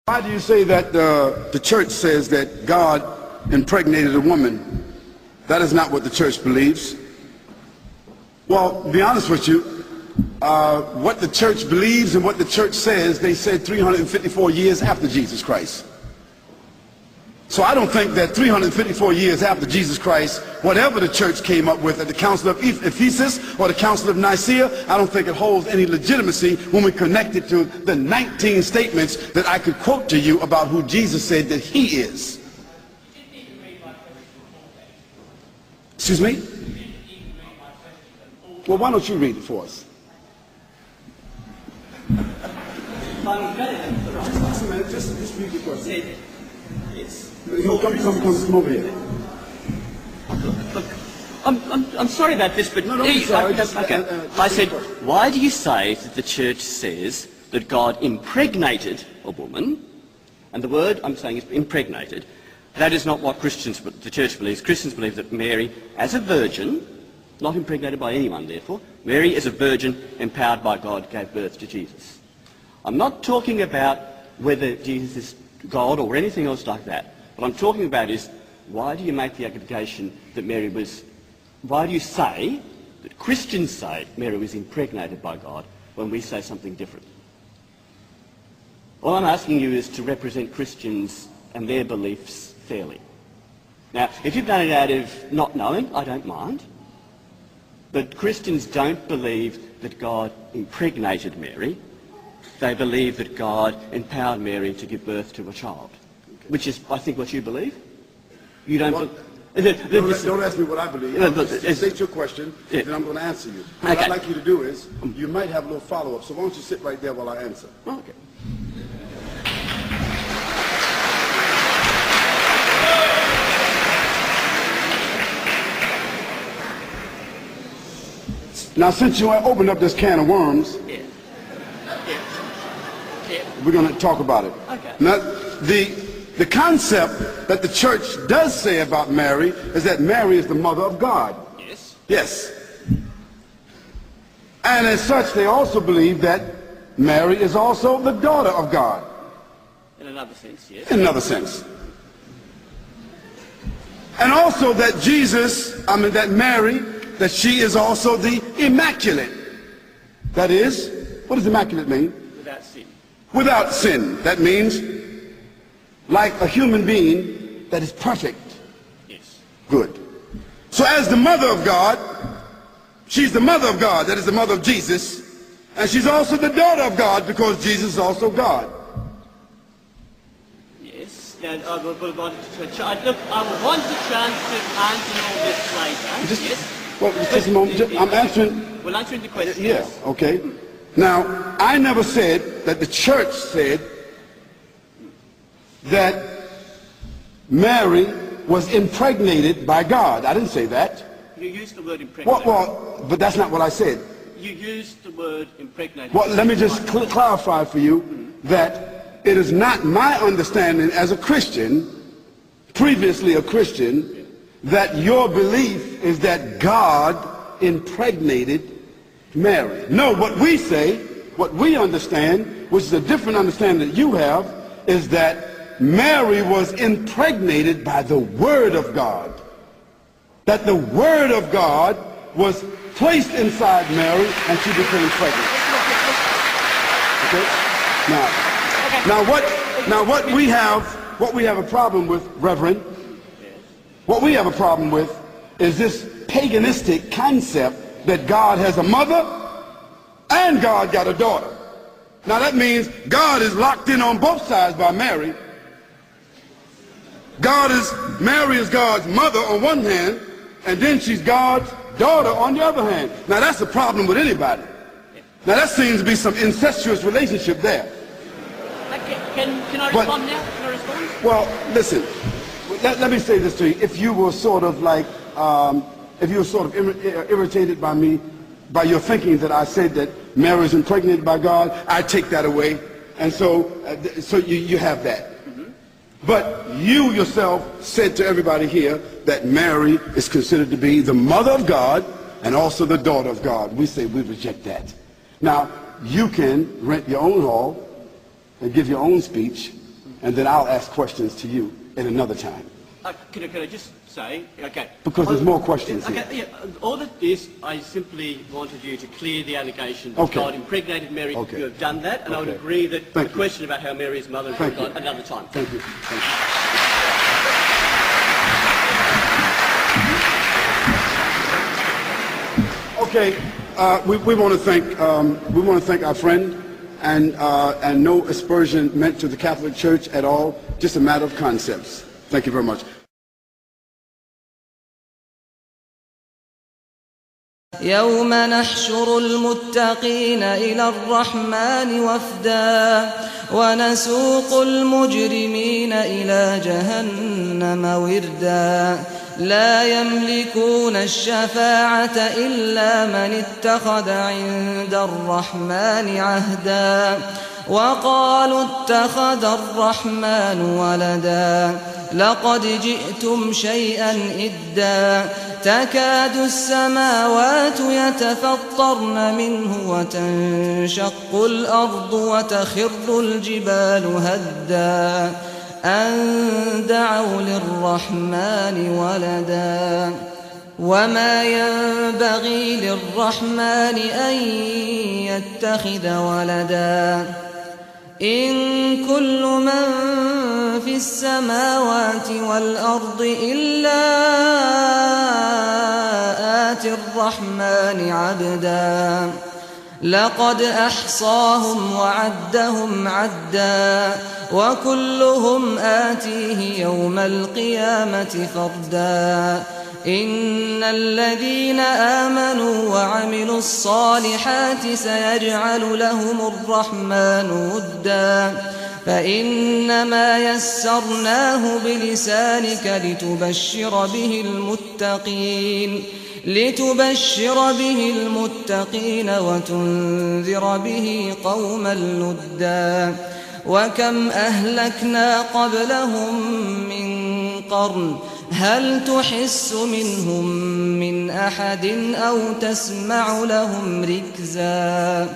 Why do you say that the church says that God impregnated a woman? That is not what the church believes. Well, to be honest with you, what the church believes and what the church says, they said 354 years after Jesus Christ. So I don't think that 354 years after Jesus Christ, whatever the church came up with at the Council of Ephesus or the Council of Nicaea, I don't think it holds any legitimacy when we connect it to the 19 statements that I could quote to you about who Jesus said that he is. Excuse me? Well, why don't you read it for us? Just read the question. No, come over here. Look, I'm sorry about this, but no, sorry. I said, why do you say that the church says that God impregnated a woman? And the word I'm saying is impregnated. That is not what the church believes. Christians believe that Mary, as a virgin, not impregnated by anyone, therefore, Mary, as a virgin, empowered by God, gave birth to Jesus. I'm not talking about whether Jesus is God or anything else like that. What I'm talking about is, why do you make the accusation that why do you say that Christians say Mary was impregnated by God when we say something different? All I'm asking you is to represent Christians and their beliefs fairly. Now, if you've done it out of not knowing, I don't mind. But Christians don't believe that God impregnated Mary. They believe that God empowered Mary to give birth to a child, which is, I think, what you believe. You don't... Don't ask me what I believe. State your question, and I'm going to answer you. What I'd like you to do is, you might have a little follow-up, so why don't you sit right there while I answer. Okay. Now, since you opened up this can of worms, we're going to talk about it. Okay. Now, the concept that the church does say about Mary is that Mary is the mother of God. Yes. Yes. And as such, they also believe that Mary is also the daughter of God. In another sense, yes. In another sense. And also that that Mary, that she is also the immaculate. That is, what does immaculate mean? Without sin. Without sin. That means like a human being that is perfect. Yes. Good. So as the mother of God, she's the mother of God, that is the mother of Jesus, and she's also the daughter of God because Jesus is also God. Yes. And I want a chance to answer all this later. Yes. Well, just a moment. I'm answering. We'll answer the question. Yeah, okay. Now, I never said that the church said that Mary was impregnated by God. I didn't say that. You used the word impregnated. Well, but that's not what I said. You used the word impregnated. Well, let me just clarify for you that it is not my understanding as a Christian, previously a Christian, that your belief is that God impregnated Mary. No, what we say, what we understand, which is a different understanding that you have, is that Mary was impregnated by the Word of God. That the Word of God was placed inside Mary and she became pregnant. Okay? Now what we have a problem with, Reverend, what we have a problem with is this paganistic concept that God has a mother and God got a daughter. Now that means God is locked in on both sides by Mary. Mary is God's mother on one hand, and then she's God's daughter on the other hand. Now that's a problem with anybody. Now that seems to be some incestuous relationship there. Can I respond now? Can I respond? Well, listen, let me say this to you. If you were sort of like, irritated by me, by your thinking that I said that Mary is impregnated by God, I take that away. And so you have that. But you yourself said to everybody here that Mary is considered to be the mother of God and also the daughter of God. We say we reject that. Now, you can rent your own hall and give your own speech and then I'll ask questions to you in another time. Can I just say, okay. Because there's more questions okay, here. Yeah, all of this, I simply wanted you to clear the allegation that Okay. God impregnated Mary. Okay. You have done that, and I would Okay. agree that Thank the you. question about how Mary is mother is Thank God you. another time. Thank you. Thank you. Okay, we want to thank our friend, and no aspersion meant to the Catholic Church at all. Just a matter of concepts. Thank you very much. يوم نحشر المتقين إلى الرحمن وفدا ونسوق المجرمين إلى جهنم وردا لا يملكون الشفاعة إلا من اتخذ عند الرحمن عهدا وقالوا اتخذ الرحمن ولدا لقد جئتم شيئا إدا تكاد السماوات يتفطرن منه وتنشق الأرض وتخر الجبال هدا أن دعوا للرحمن ولدا وما ينبغي للرحمن أن يتخذ ولدا إن كل من في السماوات والأرض إلا آتي الرحمن عبدا لقد أحصاهم وعدهم عدا وكلهم آتيه يوم القيامة فردا إن الذين آمنوا وعملوا الصالحات سيجعل لهم الرحمن ودا فإنما يسرناه بلسانك لتبشر به المتقين وتنذر به قوما لدا وكم أهلكنا قبلهم من قرن هل تحس منهم من أحد أو تسمع لهم ركزا